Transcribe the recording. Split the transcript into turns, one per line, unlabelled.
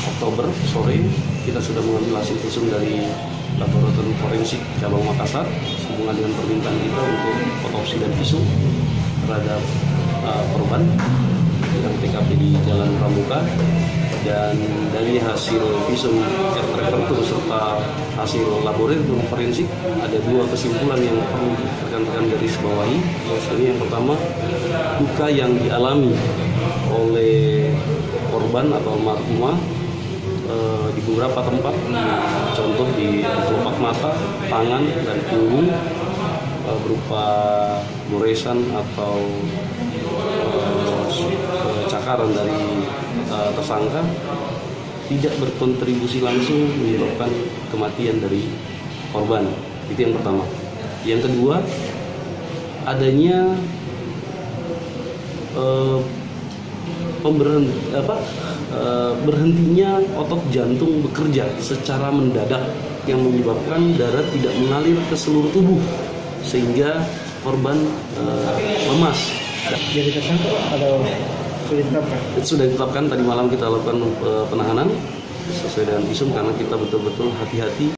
Oktober sore kita sudah mengambil hasil visum dari Laboratorium Forensik Cabang Makassar sehubungan dengan permintaan kita untuk otopsi dan visum terhadap korban yang TKP di Jalan Pramuka. Dan dari hasil visum repertur serta hasil laboratorium forensik ada dua kesimpulan yang perlu rekan-rekan garis bawahi. Ini yang pertama, luka yang dialami oleh korban atau almarhumah di beberapa tempat, contoh di kelopak mata, tangan, dan punggung berupa goresan atau cakaran dari tersangka tidak berkontribusi langsung menyebabkan kematian dari korban. Itu yang pertama. Yang kedua, adanya berhentinya otot jantung bekerja secara mendadak yang menyebabkan darah tidak mengalir ke seluruh tubuh sehingga korban lemas.
Jadi tersangka atau sudah ditetapkan?
Sudah ditetapkan, tadi malam kita lakukan penahanan sesuai dengan visum karena kita betul-betul hati-hati.